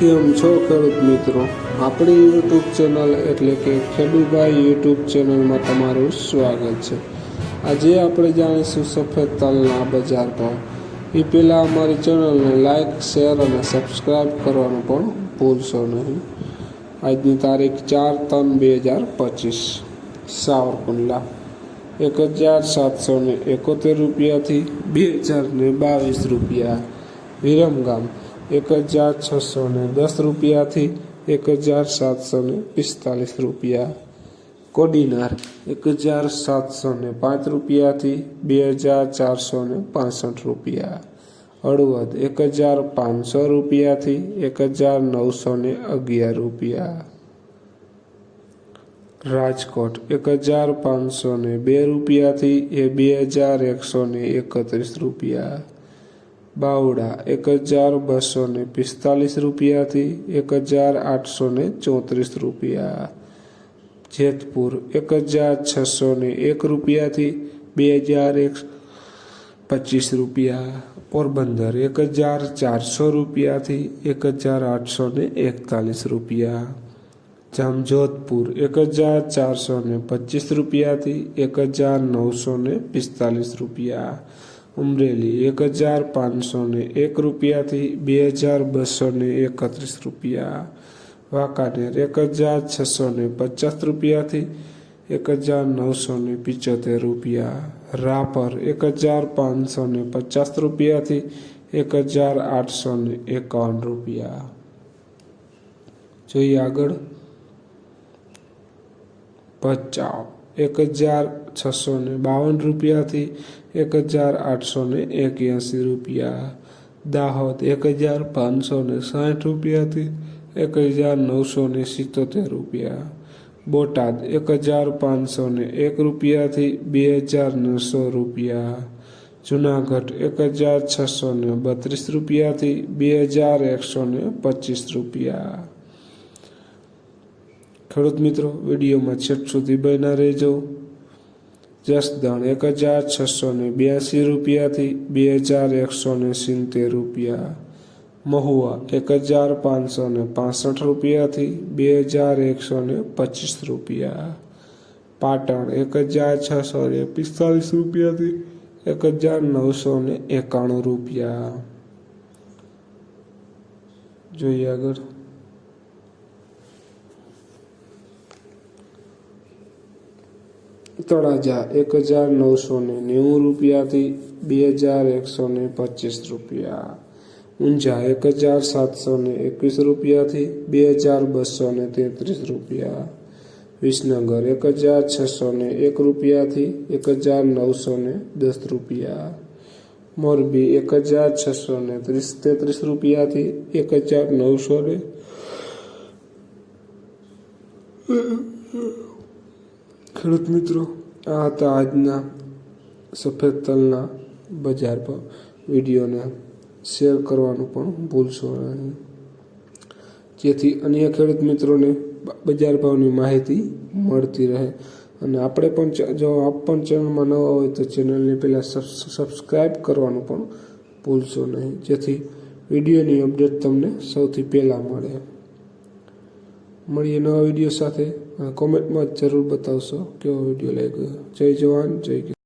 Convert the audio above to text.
કેમ છો ખેડૂત મિત્રો? આપણી યુટ્યુબ ચેનલ એટલે કે ખેડૂભાઈ યુટ્યુબ ચેનલમાં તમારું સ્વાગત છે। આજે આપણે જાણીશું સફેદ તલના બજાર ભાવ। એ પહેલાં અમારી ચેનલને લાઇક, શેર અને સબસ્ક્રાઈબ કરવાનું પણ ભૂલશો નહીં। આજની તારીખ 4/3/2025। સાવરકુંડલા 1771 રૂપિયાથી 2022 રૂપિયા। વિરમગામ 1610 રૂપિયાથી 1745 રૂપિયા। કોડીનાર 1705 રૂપિયાથી 2465 રૂપિયા। હળવદ 1500 રૂપિયાથી 1911 રૂપિયા। રાજકોટ 1502 રૂપિયાથી 2131 રૂપિયા। બાવડા 1245 રૂપિયાથી 1834 રૂપિયા। જેતપુર 1601 રૂપિયાથી 2125 રૂપિયા। પોરબંદર 1400 રૂપિયાથી 1841 રૂપિયા। જામજોધપુર 1425 રૂપિયાથી 1945 રૂપિયા। અમરેલી 1501 રૂપિયાથી 2231 રૂપિયા। વાંકાનેર 1650 રૂપિયાથી 1975 રૂપિયા। રાપર 1550 રૂપિયાથી 1851 રૂપિયા। જોઈએ આગળ ભચાઉ 1652 રૂપિયાથી 1881 રૂપિયા। દાહોદ 1560 રૂપિયાથી 1977 રૂપિયા। બોટાદ 1501 રૂપિયાથી 2900 રૂપિયા। જુનાગઢ 1632 રૂપિયાથી 2125 રૂપિયા। ખેડૂત મિત્રો, વિડીયોમાં છેક સુધી બન્યા રહેજો। જસદણ 1682 રૂપિયાથી 2170 રૂપિયા। મહુવા 1565 રૂપિયાથી 2125 રૂપિયા। પાટણ 1645 રૂપિયાથી 1991 રૂપિયા। જોઈએ આગળ તળાજા 1990 રૂપિયાથી 2125 રૂપિયા। ઊંઝા 1721 રૂપિયાથી 2233 રૂપિયા। વિસનગર 1601 રૂપિયાથી 1910 રૂપિયા। મોરબી 1633 રૂપિયાથી 1900 ખેડૂત મિત્રો, આ હતા આજના સફેદ તલના બજાર ભાવ। વિડીયોને શેર કરવાનું પણ ભૂલશો નહીં, જેથી અન્ય ખેડૂત મિત્રોને બજાર ભાવની માહિતી મળતી રહે। અને આપણે પણ જો આપ પણ ચેનલમાં નવા હોય તો ચેનલને પહેલાં સબસ્ક્રાઈબ કરવાનું પણ ભૂલશો નહીં, જેથી વિડીયોની અપડેટ તમને સૌથી પહેલાં મળે। મળીએ નવા વિડીયો સાથે। કોમેન્ટમાં જરૂર બતાવશો કેવો વિડીયો લાગ્યો। જય જવાન, જય કિસાન।